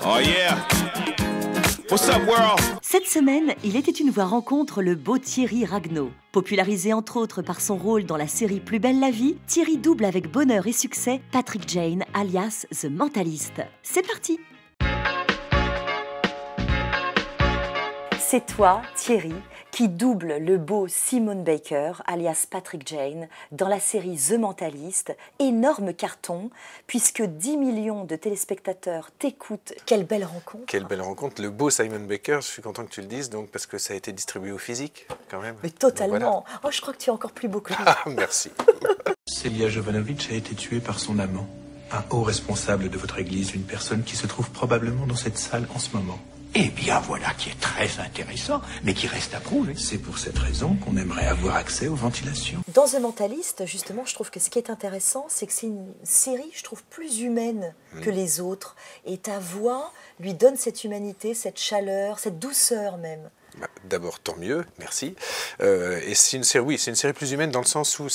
Oh yeah! What's up, world? Cette semaine, il était une voix rencontre le beau Thierry Ragnaud. Popularisé entre autres par son rôle dans la série Plus belle la vie, Thierry double avec bonheur et succès Patrick Jane, alias The Mentalist. C'est parti! C'est toi, Thierry, qui double le beau Simon Baker, alias Patrick Jane, dans la série The Mentalist. Énorme carton, puisque 10 millions de téléspectateurs t'écoutent. Quelle belle rencontre! Quelle belle rencontre. Le beau Simon Baker, je suis content que tu le dises, donc, parce que ça a été distribué au physique, quand même. Mais totalement. Voilà. Oh, je crois que tu es encore plus beau que lui. Ah, merci. Celia Jovanovic a été tuée par son amant, un haut responsable de votre église, une personne qui se trouve probablement dans cette salle en ce moment. Eh bien, voilà qui est très intéressant, mais qui reste à prouver. C'est pour cette raison qu'on aimerait avoir accès aux ventilations. Dans The Mentalist, justement, je trouve que ce qui est intéressant, c'est que c'est une série, je trouve, plus humaine que les autres. Et ta voix lui donne cette humanité, cette chaleur, cette douceur même. Bah, d'abord, tant mieux, merci. Et c'est une série, oui, c'est une série plus humaine dans le sens où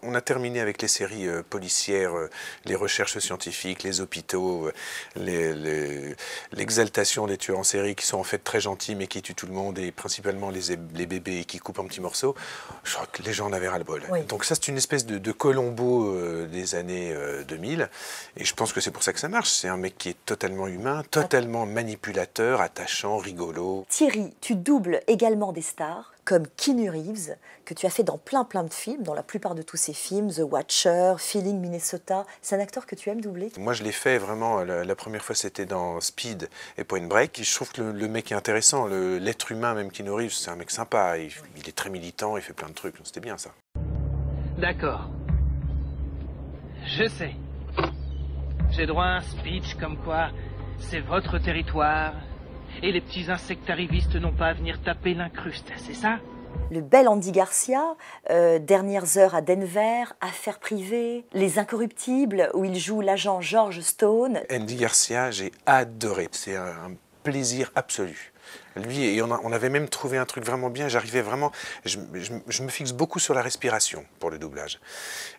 on a terminé avec les séries policières, les recherches scientifiques, les hôpitaux, l'exaltation des tueurs en série qui sont en fait très gentils mais qui tuent tout le monde et principalement les bébés qui coupent en petits morceaux. Je crois que les gens en avaient ras-le-bol. Oui. Donc ça, c'est une espèce de Colombo des années 2000 et je pense que c'est pour ça que ça marche. C'est un mec qui est totalement humain, totalement manipulateur, attachant, rigolo. Thierry, tu doubles également des stars, comme Keanu Reeves, que tu as fait dans plein de films, dans la plupart de tous ces films, The Watcher, Feeling Minnesota. C'est un acteur que tu aimes doubler? Moi, je l'ai fait vraiment, la première fois, c'était dans Speed et Point Break. Je trouve que le mec est intéressant, l'être humain, même Keanu Reeves, c'est un mec sympa. Il est très militant, il fait plein de trucs, c'était bien ça. D'accord. Je sais. J'ai droit à un speech comme quoi c'est votre territoire et les petits insectarivistes n'ont pas à venir taper l'incruste, c'est ça? Le bel Andy Garcia, Dernières heures à Denver, Affaires privées, Les Incorruptibles, où il joue l'agent George Stone. Andy Garcia, j'ai adoré. C'est un plaisir absolu. Lui, et on avait même trouvé un truc vraiment bien. J'arrivais vraiment... Je me fixe beaucoup sur la respiration pour le doublage.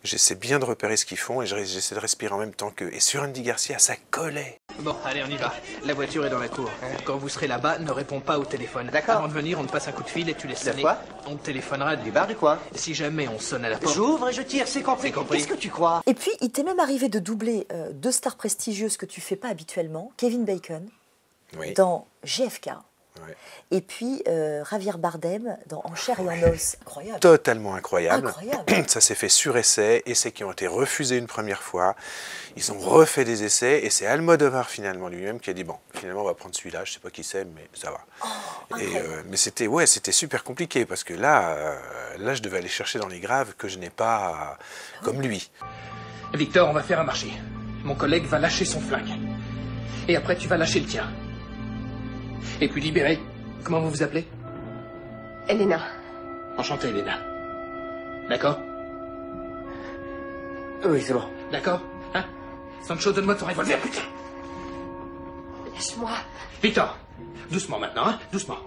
J'essaie bien de repérer ce qu'ils font et j'essaie de respirer en même temps qu'eux. Et sur Andy Garcia, ça collait. Bon, allez, on y va. La voiture est dans la cour. Quand vous serez là-bas, ne réponds pas au téléphone. D'accord. Avant de venir, on te passe un coup de fil et tu laisses De sonner. quoi? On te téléphonera Du bar du coin. Si jamais on sonne à la porte. J'ouvre et je tire, c'est compris. C'est compris. Qu'est-ce que tu crois? Et puis, il t'est même arrivé de doubler deux stars prestigieuses que tu fais pas habituellement, Kevin Bacon, Oui. dans JFK. Ouais. Et puis Javier Bardem dans En chair et en os. Incroyable. Totalement incroyable. Incroyable. Ça s'est fait sur essai, essais qui ont été refusés une première fois. Ils ont refait des essais et c'est Almodovar finalement lui-même qui a dit bon, finalement on va prendre celui-là, je sais pas qui c'est, mais ça va. Mais c'était super compliqué parce que là je devais aller chercher dans les graves que je n'ai pas comme lui. Victor, on va faire un marché. Mon collègue va lâcher son flingue. Et après, tu vas lâcher le tien. Et puis libérer. Comment vous vous appelez? Elena. Enchanté, Elena. D'accord? Oui, c'est bon. D'accord? Hein? Sancho, donne-moi ton revolver, putain! Lâche-moi. Victor! Doucement maintenant, hein? Doucement.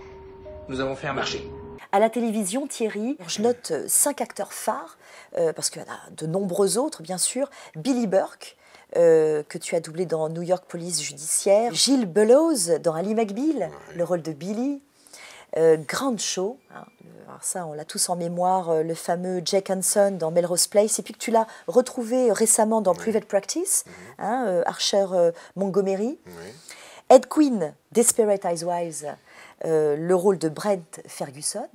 Nous avons fait un marché. À la télévision, Thierry, je note 5 acteurs phares, parce qu'il y en a de nombreux autres, bien sûr. Billy Burke, que tu as doublé dans New York Police Judiciaire. Gilles Bellows dans Ali McBeal, le rôle de Billy. Grand Show, hein, alors ça on l'a tous en mémoire, le fameux Jack Hanson dans Melrose Place, et puis que tu l'as retrouvé récemment dans Private Practice, hein, Archer Montgomery. Ed Quinn, Desperate Housewives, le rôle de Brent Ferguson.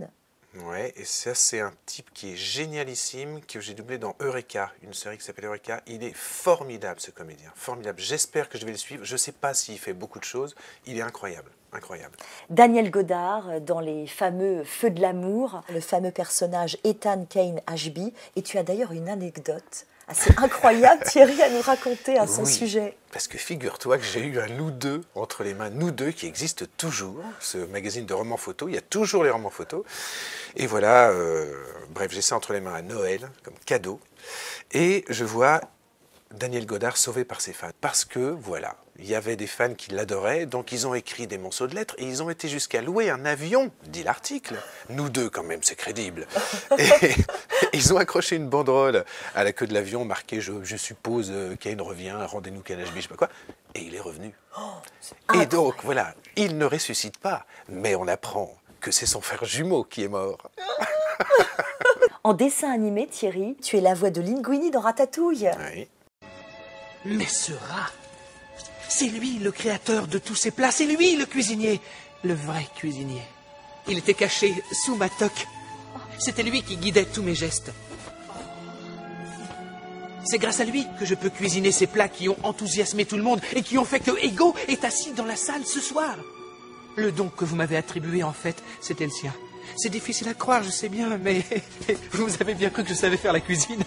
Ouais, et ça c'est un type qui est génialissime, que j'ai doublé dans Eureka, une série qui s'appelle Eureka. Il est formidable ce comédien, formidable. J'espère que je vais le suivre. Je ne sais pas s'il fait beaucoup de choses. Il est incroyable, incroyable. Daniel Godard dans les fameux Feux de l'amour, le fameux personnage Ethan Kane Ashby. Et tu as d'ailleurs une anecdote assez incroyable, Thierry, à nous raconter à son sujet. Parce que figure-toi que j'ai eu un Nous deux entre les mains, Nous deux qui existe toujours, ce magazine de romans photos, il y a toujours les romans photos. Et voilà, bref, j'ai ça entre les mains à Noël, comme cadeau. Et je vois Daniel Godard sauvé par ses fans. Parce que, voilà, il y avait des fans qui l'adoraient, donc ils ont écrit des morceaux de lettres et ils ont été jusqu'à louer un avion, dit l'article. Nous deux, quand même, c'est crédible. Et ils ont accroché une banderole à la queue de l'avion marquée « Je suppose Kane revient, rendez-nous Kanashbi », je sais pas quoi. Et il est revenu. Et donc, voilà, il ne ressuscite pas, mais on apprend que c'est son frère jumeau qui est mort. En dessin animé, Thierry, tu es la voix de Linguini dans Ratatouille. Oui. Mais ce rat, c'est lui le créateur de tous ces plats, c'est lui le cuisinier, le vrai cuisinier. Il était caché sous ma toque. C'était lui qui guidait tous mes gestes. C'est grâce à lui que je peux cuisiner ces plats qui ont enthousiasmé tout le monde et qui ont fait que Ego est assis dans la salle ce soir. Le don que vous m'avez attribué, en fait, c'était le sien. C'est difficile à croire, je sais bien, mais vous avez bien cru que je savais faire la cuisine.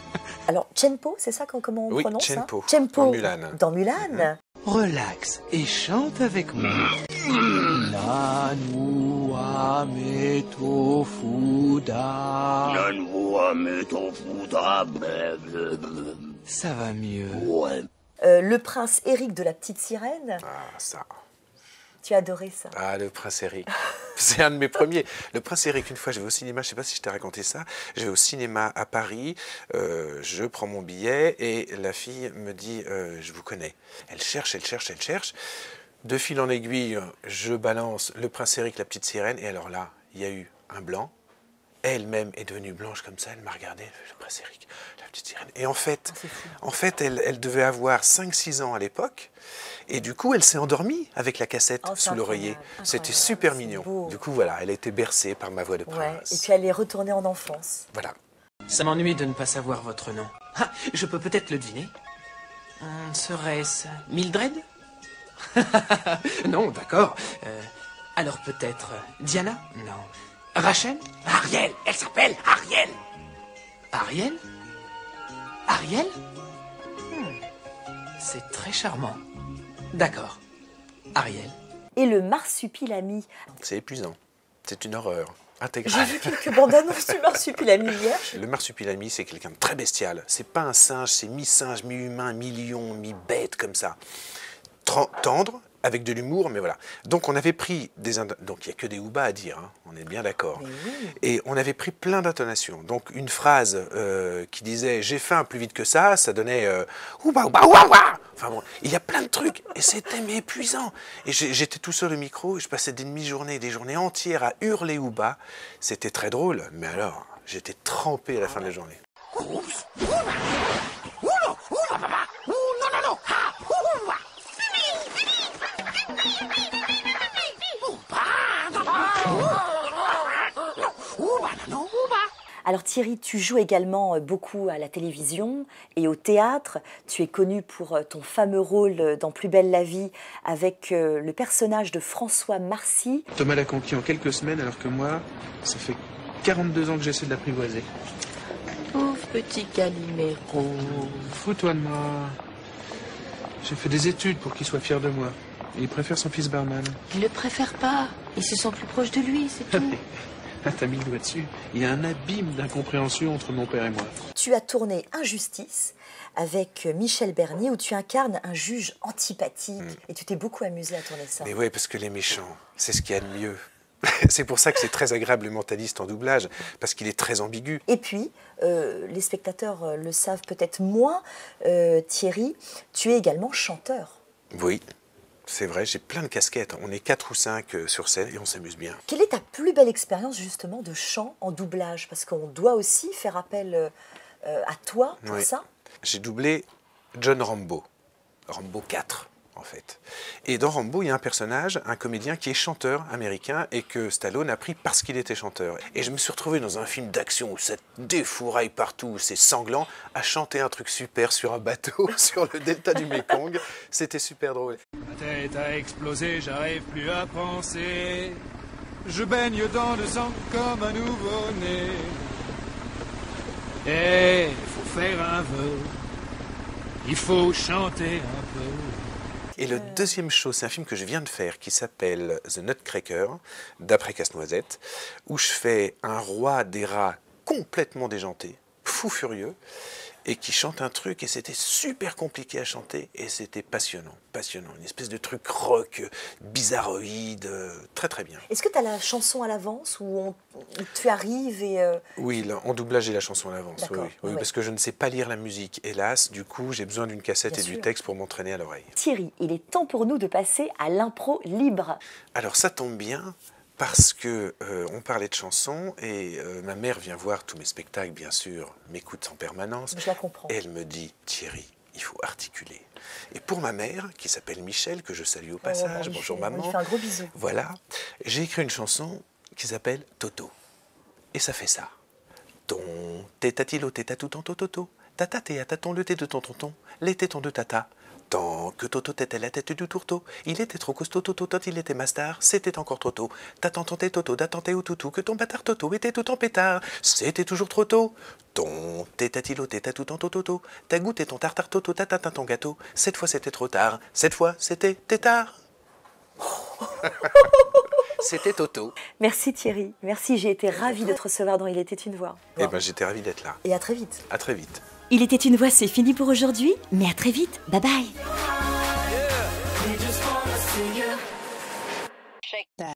Alors, Chenpo, c'est ça comment on prononce Chenpo, Chenpo, dans Mulan. Dans Mulan. Relax et chante avec moi. Nanu ame tofuda. Ça va mieux. Le prince Eric de la petite sirène. Ah, ça. Tu as adoré ça. Ah, le prince Eric. C'est un de mes premiers. Le prince Eric, une fois, je vais au cinéma, je ne sais pas si je t'ai raconté ça, je vais au cinéma à Paris, je prends mon billet et la fille me dit je vous connais. Elle cherche. De fil en aiguille, je balance le prince Eric, la petite sirène, et alors là, il y a eu un blanc. Elle-même est devenue blanche comme ça, elle m'a regardé, le prince Eric, la petite sirène. Et en fait, elle devait avoir 5-6 ans à l'époque, et du coup, elle s'est endormie avec la cassette sous l'oreiller. C'était super mignon. Beau. Du coup, voilà, elle a été bercée par ma voix de prince. Ouais. Et puis elle est retournée en enfance. Voilà. Ça m'ennuie de ne pas savoir votre nom. Ah, je peux peut-être le deviner. Serait-ce Mildred? Non, d'accord. Alors peut-être Diana? Non. Rachel? Ariel, elle s'appelle Ariel. Ariel? Ariel? C'est très charmant. D'accord. Ariel. Et le marsupilami. C'est épuisant. C'est une horreur J'ai intégrale. vu quelques bandes annonces du marsupilami hier. Le marsupilami, c'est quelqu'un de très bestial. C'est pas un singe, c'est mi-singe, mi-humain, mi-lion, mi-bête, comme ça. Tendre, avec de l'humour, mais voilà. Donc on avait pris des... Donc il n'y a que des oubas à dire, hein, on est bien d'accord. Oui. Et on avait pris plein d'intonations. Donc une phrase qui disait « j'ai faim plus vite que ça », ça donnait « ouba ouba ouba ouba ». Enfin bon, il y a plein de trucs, et c'était épuisant. Et j'étais tout seul au micro, et je passais des demi-journées, des journées entières à hurler ouba. C'était très drôle, mais alors, j'étais trempé à la fin de la journée. Alors Thierry, tu joues également beaucoup à la télévision et au théâtre. Tu es connu pour ton fameux rôle dans Plus belle la vie avec le personnage de François Marcy. Thomas l'a conquis en quelques semaines, alors que moi, ça fait 42 ans que j'essaie de l'apprivoiser. Pauvre petit Calimero. Fous-toi de moi. J'ai fait des études pour qu'il soit fier de moi. Et il préfère son fils barman. Il le préfère pas. Il se sent plus proche de lui, c'est tout. Ah, t'as mis le doigt dessus. Il y a un abîme d'incompréhension entre mon père et moi. Tu as tourné Injustice avec Michel Bernier où tu incarnes un juge antipathique. Et tu t'es beaucoup amusé à tourner ça. Mais ouais, parce que les méchants, c'est ce qu'il y a de mieux. C'est pour ça que c'est très agréable le mentaliste en doublage, parce qu'il est très ambigu. Et puis, les spectateurs le savent peut-être moins, Thierry, tu es également chanteur. Oui, c'est vrai, j'ai plein de casquettes. On est 4 ou 5 sur scène et on s'amuse bien. Quelle est ta plus belle expérience justement de chant en doublage? Parce qu'on doit aussi faire appel à toi pour ça. J'ai doublé John Rambo, Rambo 4 en fait. Et dans Rambo, il y a un personnage, un comédien qui est chanteur américain et que Stallone a pris parce qu'il était chanteur. Et je me suis retrouvé dans un film d'action où ça défouraille partout, où c'est sanglant, à chanter un truc super sur un bateau, sur le delta du Mekong. C'était super drôle. Ma tête a explosé, j'arrive plus à penser. Je baigne dans le sang comme un nouveau-né. Et il faut faire un vœu. Il faut chanter un peu. Et le deuxième show, c'est un film que je viens de faire qui s'appelle The Nutcracker, d'après Casse-Noisette, où je fais un roi des rats complètement déjanté, fou furieux, et qui chante un truc, et c'était super compliqué à chanter, et c'était passionnant, passionnant. Une espèce de truc rock, bizarroïde, très très bien. Est-ce que tu as la chanson à l'avance où tu arrives et... Oui, là, en doublage, j'ai la chanson à l'avance, oui, ouais. parce que je ne sais pas lire la musique, hélas, du coup, j'ai besoin d'une cassette Bien et sûr. du texte pour m'entraîner à l'oreille. Thierry, il est temps pour nous de passer à l'impro libre. Alors ça tombe bien, parce que on parlait de chansons, et ma mère vient voir tous mes spectacles, bien sûr, m'écoute en permanence. Je la comprends. Et elle me dit, Thierry, il faut articuler. Et pour ma mère, qui s'appelle Michel, que je salue au passage, bonjour maman. On lui fait un gros bisou. Voilà, j'ai écrit une chanson qui s'appelle Toto. Et ça fait ça. Ton, tétatilo, tétatou, tonto, toto. Tata, téa, taton, le thé de ton tonton, les tétons de tata. Tant que Toto tétait la tête du tourteau, il était trop costaud, Toto, tot, il était mastar, c'était encore trop tôt. T'attends tonté Toto, d'attenter au toutou, que ton bâtard Toto était tout en pétard, c'était toujours trop tôt. Ton tétatilo, tétatou, tonto, toto, t'as goûté ton tartare Toto, tatatin ton gâteau, cette fois c'était trop tard, cette fois c'était tétard. C'était Toto. Merci Thierry, merci, j'ai été ravie de te recevoir dans Il était une voix. Eh ben j'étais ravi d'être là. Et à très vite. À très vite. Il était une voix, c'est fini pour aujourd'hui, mais à très vite, bye bye.